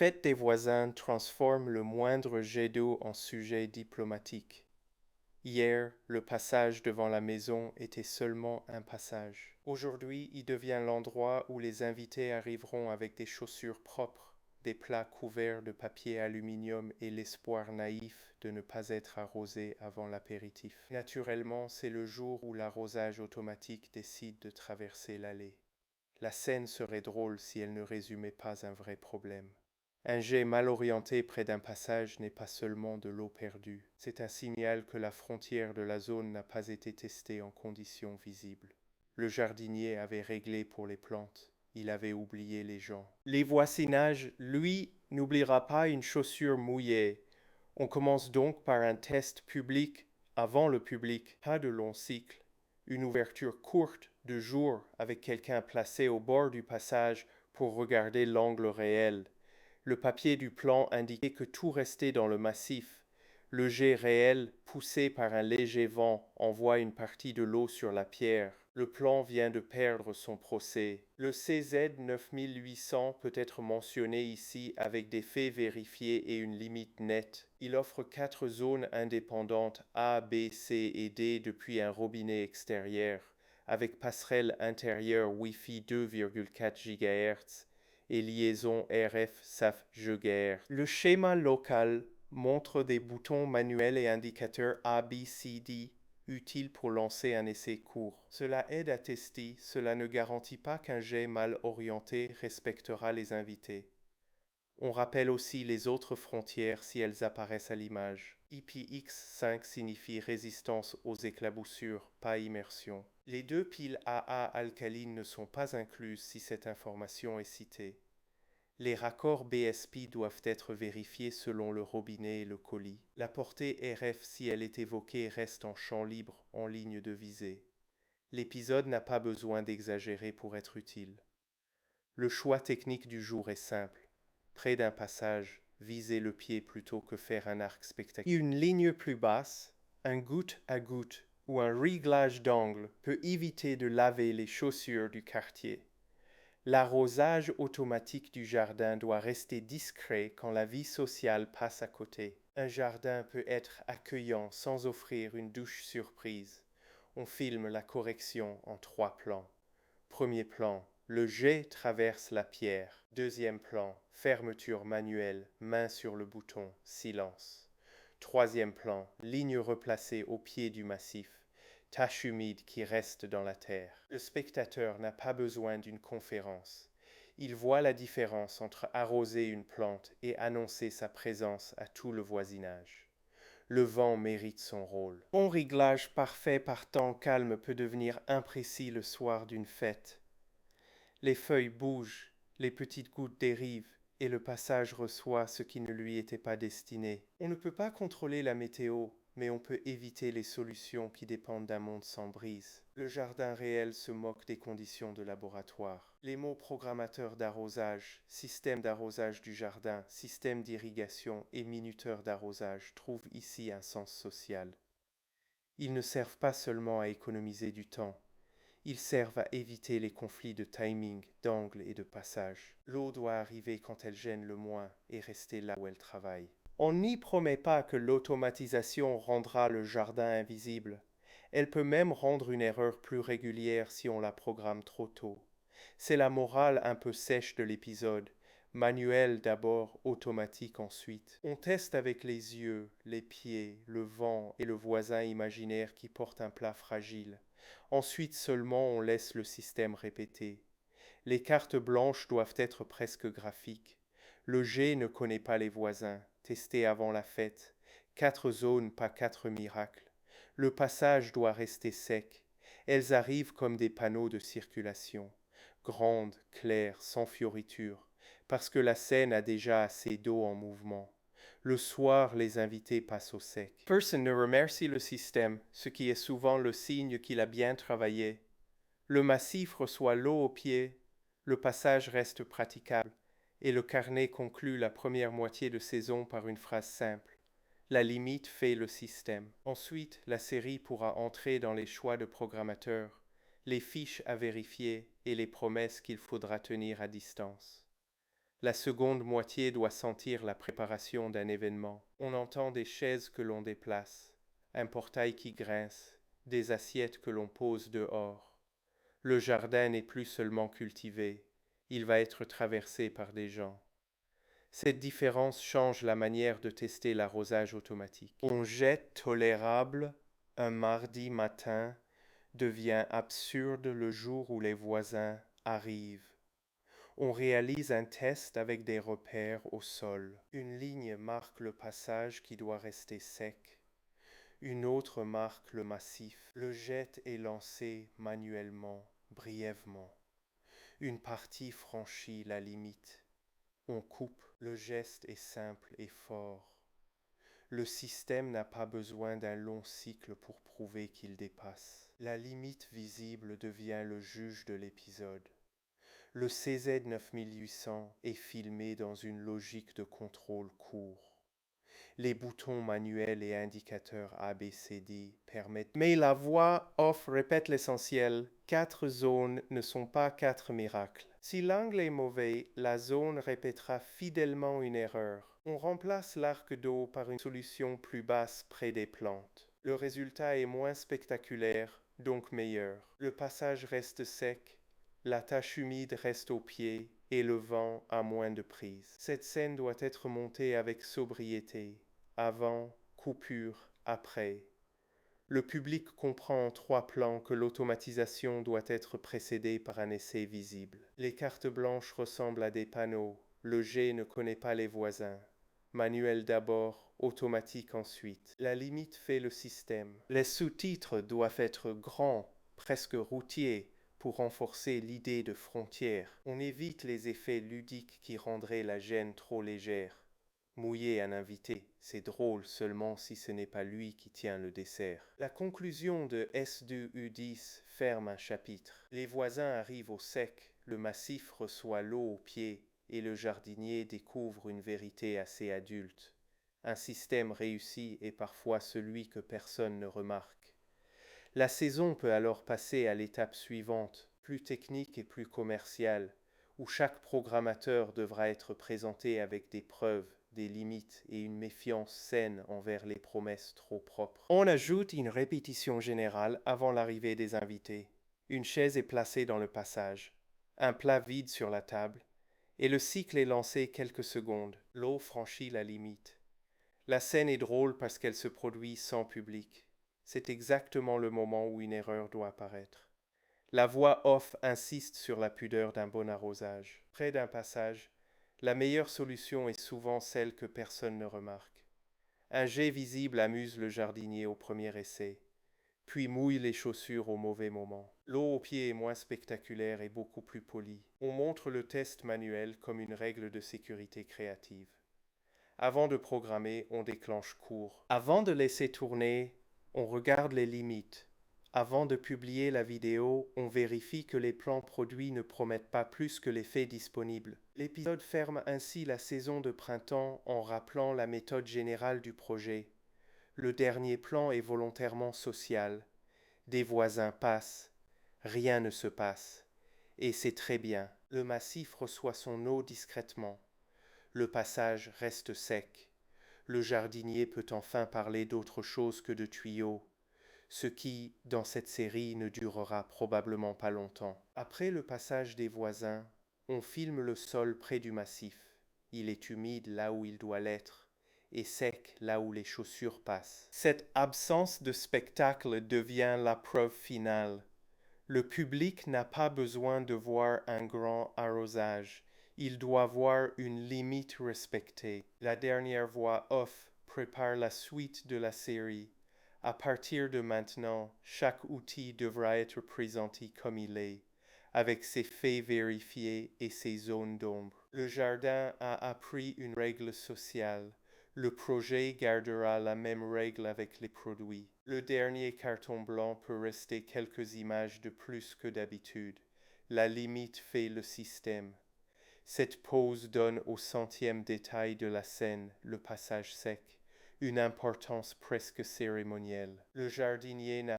fête des voisins transforme le moindre jet d'eau en sujet diplomatique. Hier, le passage devant la maison était seulement un passage. Aujourd'hui, il devient l'endroit où les invités arriveront avec des chaussures propres, des plats couverts de papier aluminium et l'espoir naïf de ne pas être arrosés avant l'apéritif. Naturellement, c'est le jour où l'arrosage automatique décide de traverser l'allée. La scène serait drôle si elle ne résumait pas un vrai problème. Un jet mal orienté près d'un passage n'est pas seulement de l'eau perdue, c'est un signal que la frontière de la zone n'a pas été testée en conditions visibles. Le jardinier avait réglé pour les plantes, il avait oublié les gens. Les voisinages, lui, n'oubliera pas une chaussure mouillée. On commence donc par un test public avant le public, pas de long cycle. Une ouverture courte de jour avec quelqu'un placé au bord du passage pour regarder l'angle réel. Le papier du plan indiquait que tout restait dans le massif. Le jet réel, poussé par un léger vent, envoie une partie de l'eau sur la pierre. Le plan vient de perdre son procès. Le CZ 9800 peut être mentionné ici avec des faits vérifiés et une limite nette. Il offre 4 zones indépendantes A, B, C et D depuis un robinet extérieur, avec passerelle intérieure Wi-Fi 2,4 GHz et liaison RF-SAF GHz. Le schéma local montre des boutons manuels et indicateurs ABCD utiles pour lancer un essai court. Cela aide à tester, cela ne garantit pas qu'un jet mal orienté respectera les invités. On rappelle aussi les autres frontières si elles apparaissent à l'image. IPX5 signifie résistance aux éclaboussures, pas immersion. Les deux piles AA alcalines ne sont pas incluses si cette information est citée. Les raccords BSP doivent être vérifiés selon le robinet et le colis. La portée RF, si elle est évoquée, reste en champ libre, en ligne de visée. L'épisode n'a pas besoin d'exagérer pour être utile. Le choix technique du jour est simple. Près d'un passage, viser le pied plutôt que faire un arc spectaculaire. Une ligne plus basse, un goutte à goutte ou un réglage d'angle peut éviter de laver les chaussures du quartier. L'arrosage automatique du jardin doit rester discret quand la vie sociale passe à côté. Un jardin peut être accueillant sans offrir une douche surprise. On filme la correction en 3 plans. Premier plan, le jet traverse la pierre. Deuxième plan, fermeture manuelle, main sur le bouton, silence. Troisième plan, ligne replacée au pied du massif. Tache humide qui reste dans la terre. Le spectateur n'a pas besoin d'une conférence. Il voit la différence entre arroser une plante et annoncer sa présence à tout le voisinage. Le vent mérite son rôle. Bon réglage parfait par temps calme peut devenir imprécis le soir d'une fête. Les feuilles bougent, les petites gouttes dérivent, et le passage reçoit ce qui ne lui était pas destiné. On ne peut pas contrôler la météo, mais on peut éviter les solutions qui dépendent d'un monde sans brise. Le jardin réel se moque des conditions de laboratoire. Les mots programmateurs d'arrosage, système d'arrosage du jardin, système d'irrigation et minuteur d'arrosage trouvent ici un sens social. Ils ne servent pas seulement à économiser du temps, ils servent à éviter les conflits de timing, d'angle et de passage. L'eau doit arriver quand elle gêne le moins et rester là où elle travaille. On n'y promet pas que l'automatisation rendra le jardin invisible. Elle peut même rendre une erreur plus régulière si on la programme trop tôt. C'est la morale un peu sèche de l'épisode. Manuel d'abord, automatique ensuite. On teste avec les yeux, les pieds, le vent et le voisin imaginaire qui porte un plat fragile. Ensuite seulement on laisse le système répéter. Les cartes blanches doivent être presque graphiques. Le G ne connaît pas les voisins, testé avant la fête. 4 zones, pas 4 miracles. Le passage doit rester sec. Elles arrivent comme des panneaux de circulation, grandes, claires, sans fioritures, parce que la scène a déjà assez d'eau en mouvement. Le soir, les invités passent au sec. Personne ne remercie le système, ce qui est souvent le signe qu'il a bien travaillé. Le massif reçoit l'eau au pied, le passage reste praticable, et le carnet conclut la première moitié de saison par une phrase simple. La limite fait le système. Ensuite, la série pourra entrer dans les choix de programmateurs, les fiches à vérifier et les promesses qu'il faudra tenir à distance. La seconde moitié doit sentir la préparation d'un événement. On entend des chaises que l'on déplace, un portail qui grince, des assiettes que l'on pose dehors. Le jardin n'est plus seulement cultivé, il va être traversé par des gens. Cette différence change la manière de tester l'arrosage automatique. On jette tolérable un mardi matin devient absurde le jour où les voisins arrivent. On réalise un test avec des repères au sol. Une ligne marque le passage qui doit rester sec. Une autre marque le massif. Le jet est lancé manuellement, brièvement. Une partie franchit la limite. On coupe. Le geste est simple et fort. Le système n'a pas besoin d'un long cycle pour prouver qu'il dépasse. La limite visible devient le juge de l'épisode. Le CZ 9800 est filmé dans une logique de contrôle court. Les boutons manuels et indicateurs ABCD permettent... Mais la voix off répète l'essentiel. 4 zones ne sont pas 4 miracles. Si l'angle est mauvais, la zone répétera fidèlement une erreur. On remplace l'arc d'eau par une solution plus basse près des plantes. Le résultat est moins spectaculaire, donc meilleur. Le passage reste sec, la tache humide reste au pied et le vent a moins de prise. Cette scène doit être montée avec sobriété. Avant, coupure, après. Le public comprend en 3 plans que l'automatisation doit être précédée par un essai visible. Les cartes blanches ressemblent à des panneaux. Le G ne connaît pas les voisins. Manuel d'abord, automatique ensuite. La limite fait le système. Les sous-titres doivent être grands, presque routiers, pour renforcer l'idée de frontière. On évite les effets ludiques qui rendraient la gêne trop légère. Mouiller un invité, c'est drôle seulement si ce n'est pas lui qui tient le dessert. La conclusion de S2U10 ferme un chapitre. Les voisins arrivent au sec, le massif reçoit l'eau aux pieds et le jardinier découvre une vérité assez adulte. Un système réussi est parfois celui que personne ne remarque. La saison peut alors passer à l'étape suivante, plus technique et plus commerciale, où chaque programmateur devra être présenté avec des preuves, des limites et une méfiance saine envers les promesses trop propres. On ajoute une répétition générale avant l'arrivée des invités. Une chaise est placée dans le passage, un plat vide sur la table, et le cycle est lancé quelques secondes. L'eau franchit la limite. La scène est drôle parce qu'elle se produit sans public. C'est exactement le moment où une erreur doit apparaître. La voix off insiste sur la pudeur d'un bon arrosage. Près d'un passage, la meilleure solution est souvent celle que personne ne remarque. Un jet visible amuse le jardinier au premier essai, puis mouille les chaussures au mauvais moment. L'eau au pied est moins spectaculaire et beaucoup plus polie. On montre le test manuel comme une règle de sécurité créative. Avant de programmer, on déclenche court. Avant de laisser tourner, on regarde les limites. Avant de publier la vidéo, on vérifie que les plans produits ne promettent pas plus que les faits disponibles. L'épisode ferme ainsi la saison de printemps en rappelant la méthode générale du projet. Le dernier plan est volontairement social. Des voisins passent. Rien ne se passe. Et c'est très bien. Le massif reçoit son eau discrètement. Le passage reste sec. Le jardinier peut enfin parler d'autre chose que de tuyaux, ce qui, dans cette série, ne durera probablement pas longtemps. Après le passage des voisins, on filme le sol près du massif. Il est humide là où il doit l'être, et sec là où les chaussures passent. Cette absence de spectacle devient la preuve finale. Le public n'a pas besoin de voir un grand arrosage. Il doit voir une limite respectée. La dernière voix off prépare la suite de la série. À partir de maintenant, chaque outil devra être présenté comme il est, avec ses faits vérifiés et ses zones d'ombre. Le jardin a appris une règle sociale. Le projet gardera la même règle avec les produits. Le dernier carton blanc peut rester quelques images de plus que d'habitude. La limite fait le système. Cette pause donne au centième détail de la scène, le passage sec, une importance presque cérémonielle. Le jardinier n'a